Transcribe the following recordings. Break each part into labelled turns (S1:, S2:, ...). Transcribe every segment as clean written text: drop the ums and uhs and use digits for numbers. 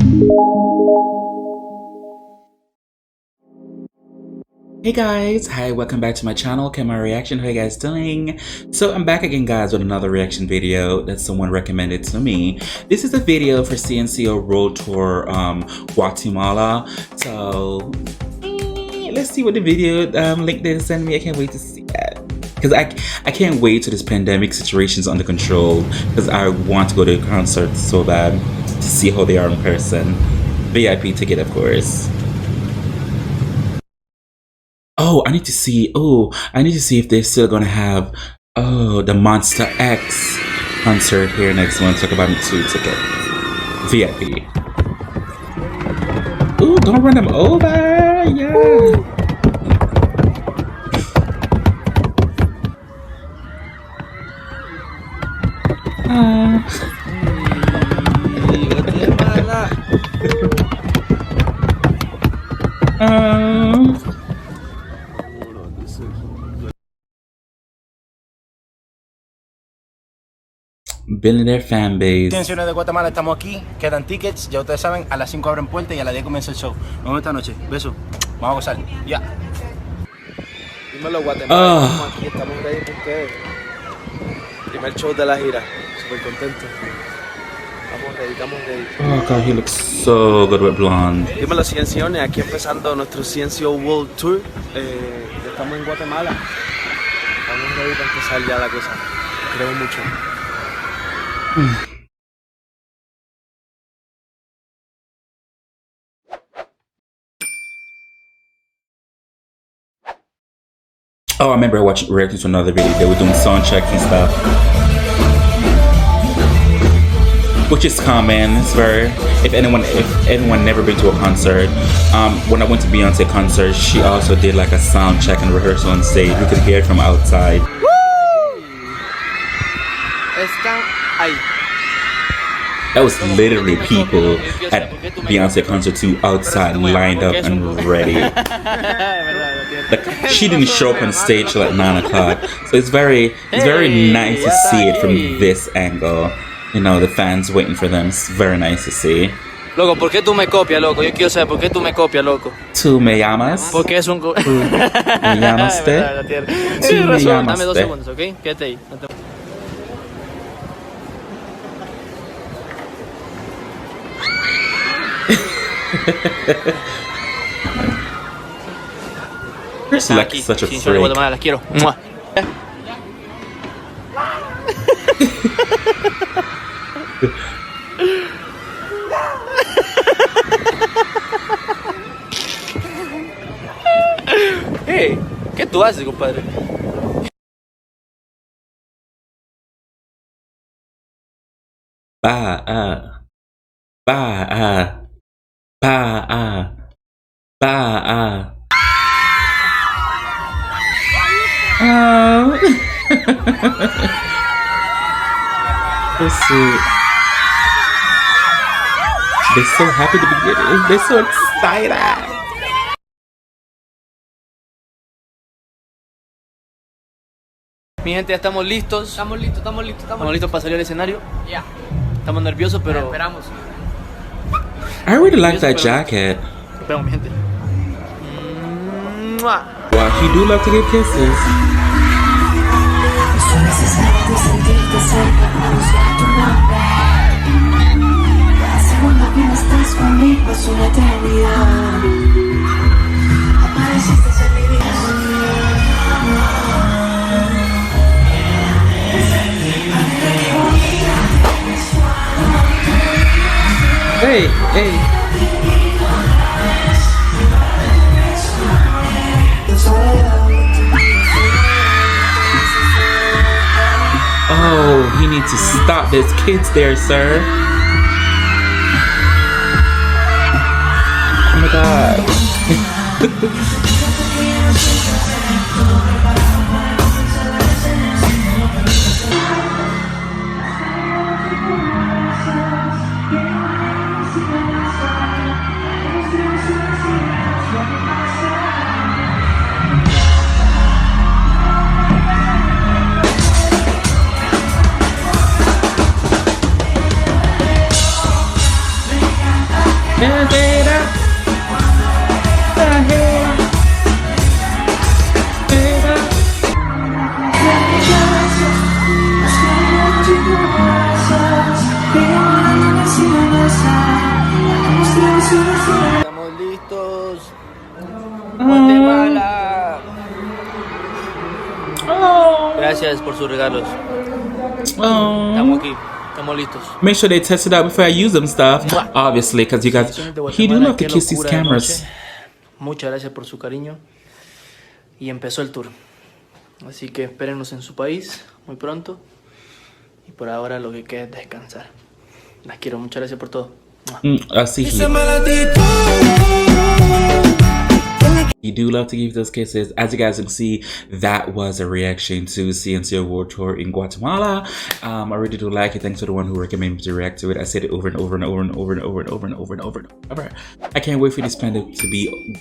S1: Hey guys, hi, welcome back to my channel, Kemari Reaction. How you guys doing? So I'm back again guys with another reaction video that someone recommended to me. This is a video for CNCO World Tour Guatemala. So let's see what the video link they send me. I can't wait to see that. Because I can't wait till this pandemic situation's under control, because I want to go to a concert so bad to see how they are in person. VIP ticket, of course. Oh, I need to see if they're still gonna have the Monster X concert here next month. Talk about me too ticket. VIP. Ooh, don't run them over, yeah. Billionaire fan base.
S2: CNCO de Guatemala, estamos aquí, quedan tickets, ya ustedes saben, a las 5 abren puertas y a las 10 comienza el show. Nos vemos esta noche, besos, vamos a gozar, ya.
S3: Dímelo Guatemala, estamos aquí, estamos ready con ustedes. Primer show de la gira, súper contento. Estamos ready.
S1: Oh god, he looks so good with blonde.
S3: Dímelo CNCO, aquí empezando nuestro CNCO World Tour. Estamos en Guatemala. Estamos ready para empezar ya la cosa. Queremos mucho.
S1: Oh, I remember watching reacting to another video. They were doing sound checks and stuff, which is common. It's very, if anyone never been to a concert, when I went to Beyonce concert, she also did like a sound check and rehearsal on stage. We could hear it from outside. That was literally people at Beyonce concert too, outside, lined up and ready. Like, she didn't show up on stage till like 9 o'clock, so it's very nice to see it from this angle. You know, the fans waiting for them. It's very nice to see.
S4: Loco, ¿por qué tú me copias, loco? Yo quiero saber por qué tú me copias, loco.
S1: ¿Tú me llamas?
S4: Porque es un...
S1: ¿Tú me llamaste?
S4: Tienes razón, dame 2 segundos, ¿ok? Quédate ahí.
S1: Chris like such a freak.
S4: Guatemala, las quiero. Hey, ¿qué tú haces, compadre?
S1: Oh. They're sweet. They're so happy to be here. They're so excited.
S4: Mi gente, ya estamos listos. Estamos listos para salir al escenario. Ya. Estamos nerviosos, pero esperamos.
S1: I really like that jacket.
S4: Esperamos, mi gente.
S1: Wow, he do love to give kisses. Hey. Oh, he needs to stop. There's kids there, sir. Oh my god.
S4: Estamos listos. Guatemala. Gracias por sus regalos. Estamos aquí. Estamos listos.
S1: Make sure they test it out before I use them stuff. Obviously, because you guys, he do love to
S4: Qué
S1: kiss these
S4: locura de
S1: cameras.
S4: noche. Muchas gracias por su cariño. Y empezó el tour. Así que espérenos en su país muy pronto. Y por ahora lo que queda es descansar. Las quiero. Muchas gracias por todo.
S1: See here. He do love to give those kisses. As you guys can see, that was a reaction to CNCO World Tour in Guatemala. I really do like it. Thanks to the one who recommended me to react to it. I said it over and over and over and over and over and over and over and over and over. I can't wait for this pandemic to be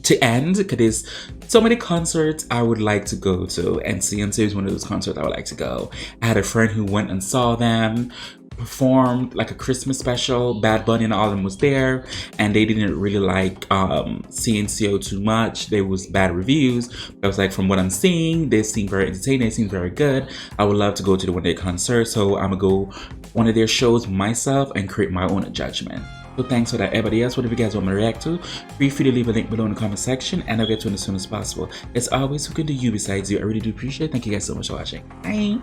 S1: to end, because there's so many concerts I would like to go to, and CNCO is one of those concerts I would like to go. I had a friend who went and saw them performed like a Christmas special. Bad Bunny and all of them was there, and they didn't really like CNCO too much. There was bad reviews. I was like, from what I'm seeing, they seem very entertaining, they seem very good. I would love to go to the one day concert, so I'm gonna go one of their shows myself and create my own judgment. So thanks for that. Everybody else, whatever you guys want me to react to, feel free to leave a link below in the comment section, and I'll get to it as soon as possible. As always, who can do you besides you? I really do appreciate it. Thank you guys so much for watching. Bye.